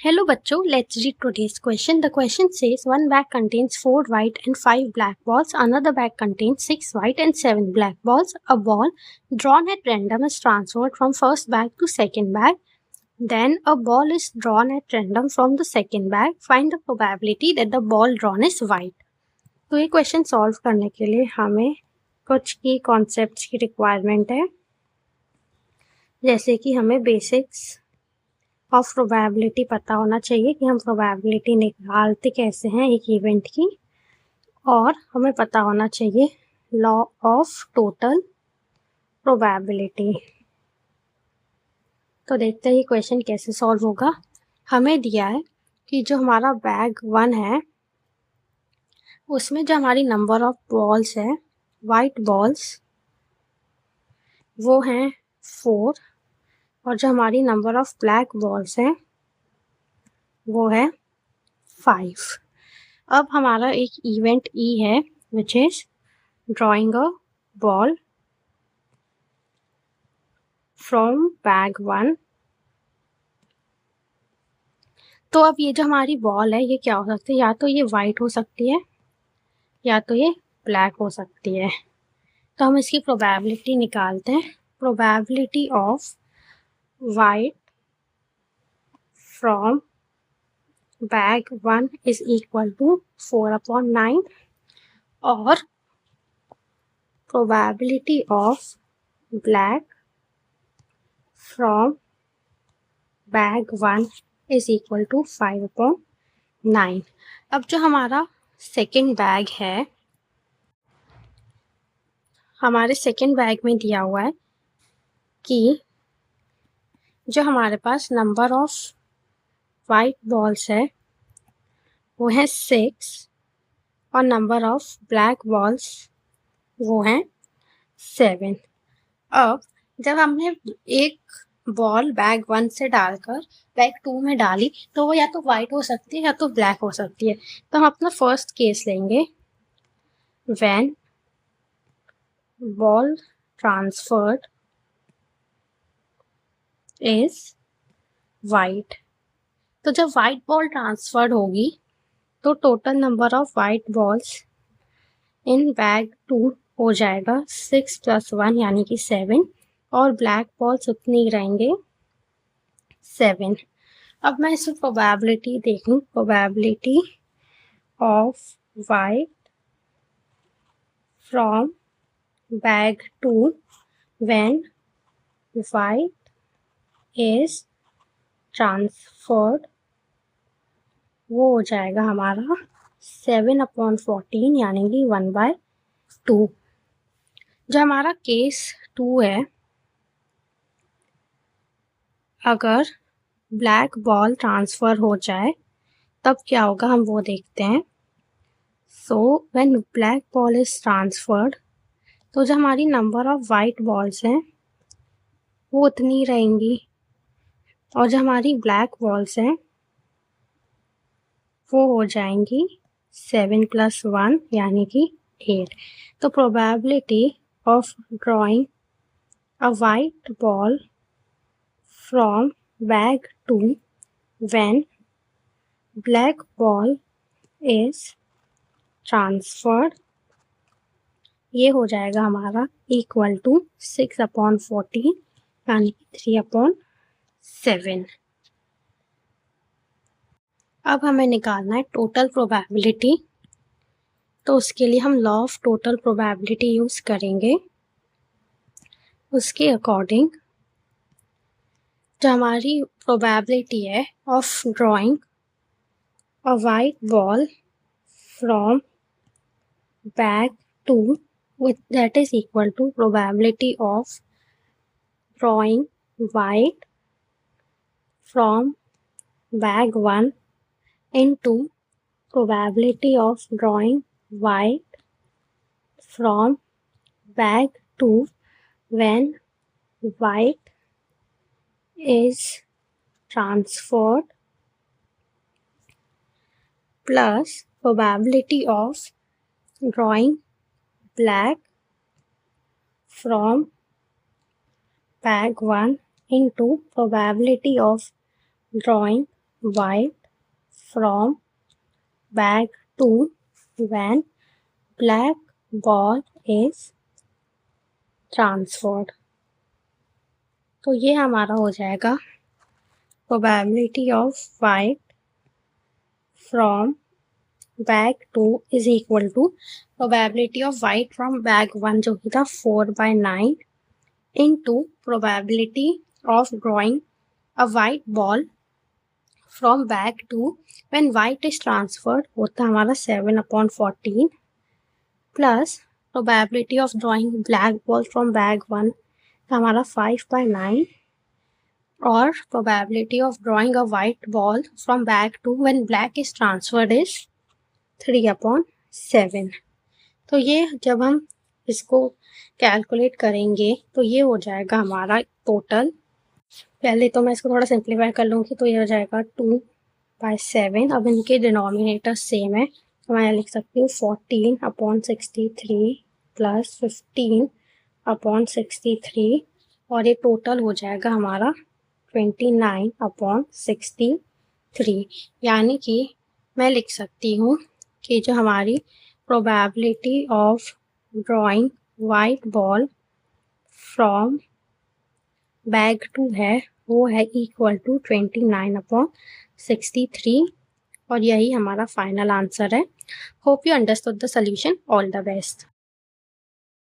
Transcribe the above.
Hello bachcho, let's read today's question. The question says one bag contains 4 white and 5 black balls. Another bag contains 6 white and 7 black balls. A ball drawn at random is transferred from first bag to second bag. Then a ball is drawn at random from the second bag. Find the probability that the ball drawn is white. तो ये question solve करने के लिए हमें कुछ की concepts की requirement है, जैसे कि हमें बेसिक्स ऑफ प्रोबेबिलिटी पता होना चाहिए कि हम प्रोबेबिलिटी निकालते कैसे हैं एक इवेंट की, और हमें पता होना चाहिए लॉ ऑफ टोटल प्रोबेबिलिटी। तो देखते हैं ये क्वेश्चन कैसे सॉल्व होगा। हमें दिया है कि जो हमारा बैग 1 है उसमें जो हमारी नंबर ऑफ बॉल्स है, वाइट बॉल्स, वो हैं 4, और जो हमारी नंबर ऑफ ब्लैक बॉल्स हैं वो है 5। अब हमारा एक इवेंट ई है which is drawing a ball from bag 1। तो अब ये जो हमारी बॉल है ये क्या हो सकती है, या तो ये वाइट हो सकती है या तो ये ब्लैक हो सकती है। तो हम इसकी प्रोबेबिलिटी निकालते हैं। Probability of white from bag 1 is equal to 4/9 और probability of black from bag 1 is equal to 5/9। अब जो हमारा सेकेंड बैग है, हमारे सेकेंड बैग में दिया हुआ है कि जो हमारे पास नंबर ऑफ वाइट बॉल्स है वो है 6 और नंबर ऑफ ब्लैक बॉल्स वो हैं 7। अब जब हमने एक बॉल बैग 1 से डालकर बैग 2 में डाली तो वो या तो वाइट हो सकती है या तो ब्लैक हो सकती है। तो हम अपना फर्स्ट केस लेंगे, when ball transferred is white. तो जब वाइट बॉल ट्रांसफर्ड होगी तो total number of white balls in bag 2 हो जाएगा 6 + 1 यानी कि 7, और ब्लैक बॉल्स उतनी ही रहेंगे 7। अब मैं इसमें प्रोबेबिलिटी देखूं, probability of white from bag 2 when white is transferred, वो हो जाएगा हमारा 7/14 यानी कि 1/2। जो हमारा केस 2 है, अगर ब्लैक बॉल ट्रांसफ़र हो जाए तब क्या होगा हम वो देखते हैं। So when black ball is transferred, तो जो हमारी नंबर ऑफ वाइट बॉल्स हैं वो उतनी रहेंगी, और जो हमारी ब्लैक बॉल्स हैं वो हो जाएंगी 7 + 1 यानी कि 8। तो probability of drawing a white ball from bag 2 when black ball is transferred, ये हो जाएगा हमारा इक्वल टू 6/14 यानी कि 3/7। अब हमें निकालना है टोटल प्रोबेबिलिटी। तो उसके लिए हम law of total probability use करेंगे। उसके अकॉर्डिंग जो हमारी प्रोबेबिलिटी है of drawing a white ball from bag 2 with that is equal to probability of drawing white from bag 1 into probability of drawing white from bag 2 when white is transferred plus probability of drawing black from bag 1 into probability of drawing white from bag to when black ball is transferred। तो ये हमारा हो जाएगा probability of white from bag 2 is equal to probability of white from bag 1 जो कि था 4/9 into probability of drawing a white ball from bag 2 when white is transferred होता हमारा 7/14 plus probability of drawing black ball from bag 1 हमारा 5/9 और probability of drawing a white ball from bag 2 when black is transferred is 3/7। तो ये जब हम इसको calculate करेंगे तो ये हो जाएगा हमारा टोटल। पहले तो मैं इसको थोड़ा सिंप्लीफाई कर लूँगी तो ये हो जाएगा 2/7। अब इनके डिनोमिनेटर सेम है तो मैं लिख सकती हूँ 14/63 प्लस 15/63 और ये टोटल हो जाएगा हमारा 29/63। यानी कि मैं लिख सकती हूँ कि जो हमारी probability of drawing white ball from bag 2 है वो है इक्वल टू 29/63 और यही हमारा फाइनल आंसर है। Hope you understood the solution. All the best.